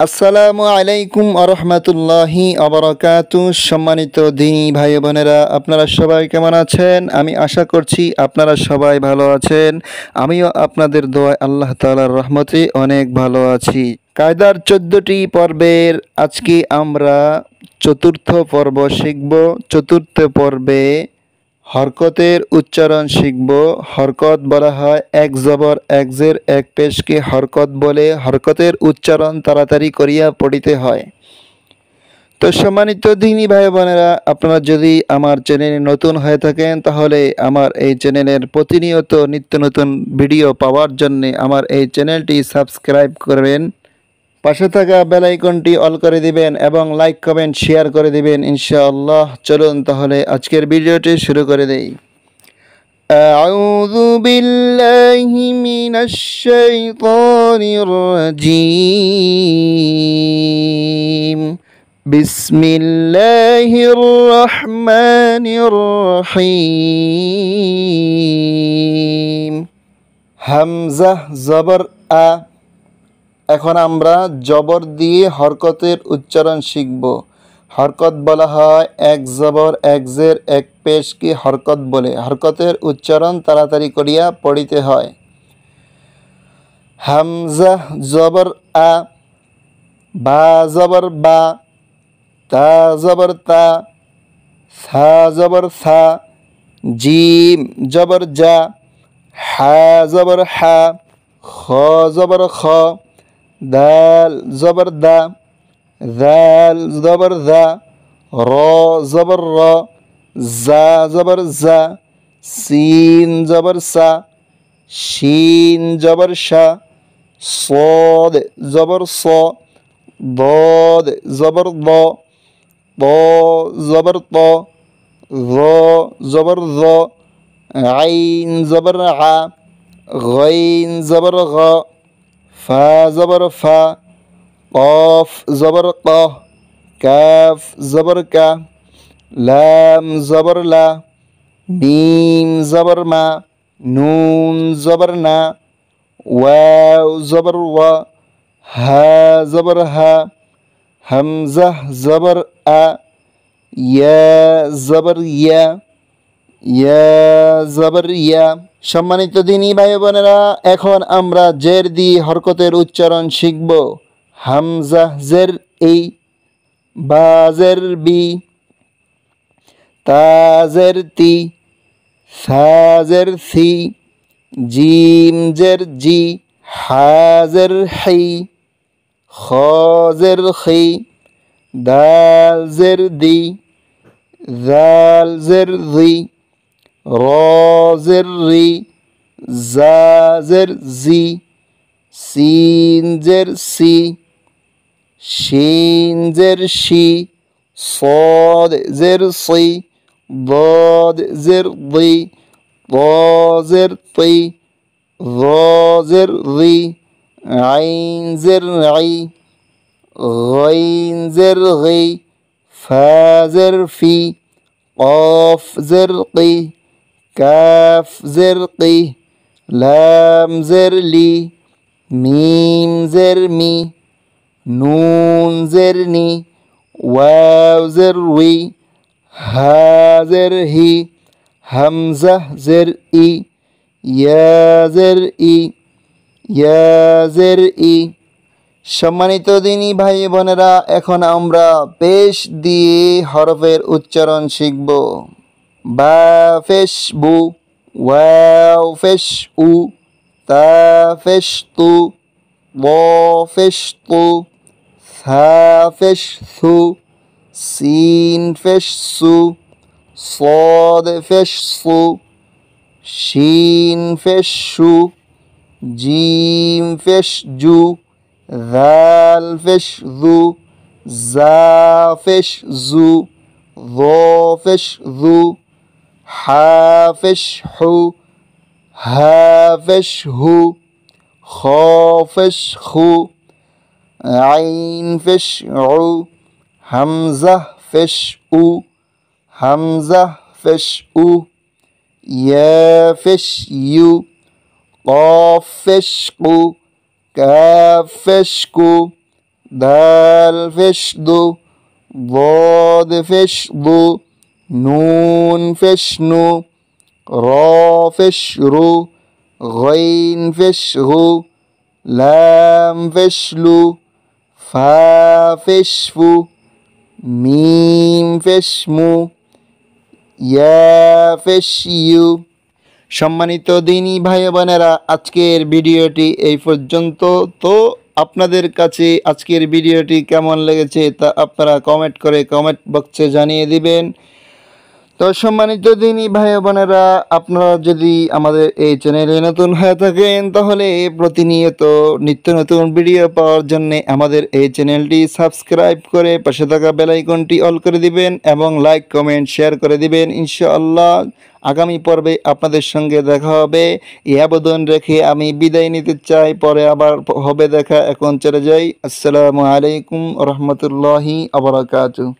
আসসালামু আলাইকুম আরহামাতুল্লাহি আবরাকাতু। সম্মানিত দিনী ভাই বোনেরা, আপনারা সবাই কেমন আছেন? আমি আশা করছি আপনারা সবাই ভালো আছেন। আমিও আপনাদের দোয়ায় আল্লাহ তাআলার রহমতে অনেক ভালো আছি। কায়দার 14টি পর্বের আজকে আমরা চতুর্থ পর্ব শিখব। চতুর্থ পর্বে হরকতের উচ্চারণ শিখব। হরকত বলা হয় এক জবর এক জের এক পেশকে হরকত বলে। হরকতের উচ্চারণ তাড়াতাড়ি করিয়া পড়িতে হয়। তো সম্মানিত দিনী ভাই বোনেরা, আপনারা যদি আমার চ্যানেলে নতুন হয়ে থাকেন তাহলে আমার এই চ্যানেলের প্রতিনিয়ত নিত্য নতুন ভিডিও পাওয়ার জন্য আমার এই চ্যানেলটি সাবস্ক্রাইব করবেন। পাশে থাকা বেল আইকনটি অল করে দিবেন এবং লাইক কমেন্ট শেয়ার করে দিবেন ইনশাআল্লাহ। চলুন তাহলে আজকের ভিডিওটি শুরু করে দেই। আউযু বিল্লাহি মিনাশ শাইতানির রাজীম। বিসমিল্লাহির রহমানির রহিম। হামজা জবর আ। এখন আমরা জবর দিয়ে হরকতের উচ্চারণ শিখব। হরকত বলা হয় এক জবর এক জের এক পেশকে হরকত বলে। হরকতের উচ্চারণ তাড়াতাড়ি করিয়া পড়িতে হয়। হামজা জবর আ, বা জবর বা, তা জবর তা, সা জবর সা, জিম জবর জা, হা জবর হা, খ জবর খ, দাল জবর দা, জাল জবর জা, র জবর র, জা জবর জা, সিন জবর সা, শিন জবর শা, صاد জবর স, ضاد জবর দ, ত জবর ত, ظ জবর জ, আইন জবর আ, غين জবর غ, ফা জবর ফা, قاف জবর ক, কাফ জবর কা, লাম জবর লা, মিম জবর মা, নুন জবর না, ওয়াও জবর ওয়া, হা জবর হা, হামজা জবর আ, ইয়া জবর ইয়া, ইয়া জবর ইয়া। সম্মানিত দিনী ভাই বোনেরা, এখন আমরা জের দিয়ে হরকতের উচ্চারণ শিখব। হামজা জের ই, বা জের বি, তা জের তি, সা জের সি, জিম জের জি, হা জের হি, খ জের খি, দাল জের দি, জাল জের জি, র জের রি, জা জের জি, সিন জের সি, শিন জের শি, صاد জের সি, ضاد জের দি, ط জের তি, ظ জের রি, আইন জের আই, غين জের গি, ফা জের ফি, قاف জের কি, কাফ জের কি, লাম জের লি, মিম জের মি, নুন জের নি, ওয়াও জের উই, হা জের হি, হামজা জের ই, ইয়া জের ই, ইয়া জের ই। সম্মানিত দিনী ভাই বোনেরা, এখন আমরা পেশ দিয়ে হরফের উচ্চারণ শিখব। বা ফেশ বু, ওয়াও ফেশ উ, তা ফেশ তু, ব ফেশ তু, সা ফেশ সু, সিন ফেশ সু, صاد ফেশ সু, শিন ফেশ শু, জিম ফেশ জু, ذال فش ذو، زا فش زو، ظو فش ذو، حا فش حو، ها فش هو، خا فش خو، عين فش عو، همزة فش أو، همزة فش أو، يا فش يو، قاف فش قو، কাফ ফেশ কু, দাল পেশ দু, ضاد পেশ দু, নুন পেশ নু, র পেশ রু, غين পেশ গু, লাম পেশ লু, ফা পেশ ফু, মিম পেশ মু, ইয়া পেশ ইউ। সম্মানিত দিনী ভাই বোনেরা, আজকের ভিডিওটি এই পর্যন্ত। তো আপনাদের কাছে আজকের ভিডিওটি কেমন লেগেছে তা আপনারা কমেন্ট করে কমেন্ট বক্সে জানিয়ে দিবেন। তো সম্মানিত দিনী ভাই বোনেরা, আপনারা যদি আমাদের এই চ্যানেলে নতুন হয়ে থাকেন তাহলে প্রতিনিয়ত নিত্য নতুন ভিডিও পাওয়ার জন্য আমাদের এই চ্যানেলটি সাবস্ক্রাইব করে পাশে থাকা বেল আইকনটি অল করে দিবেন এবং লাইক কমেন্ট শেয়ার করে দিবেন। ইনশাআল্লাহ আগামী পর্বে আপনাদের সঙ্গে দেখা হবে। এই আবেদন রেখে আমি বিদায় নিতে চাই, পরে আবার হবে দেখা। এখন চলে যাই। আসসালামু আলাইকুম রহমতুল্লাহি আবরাকাতুহু।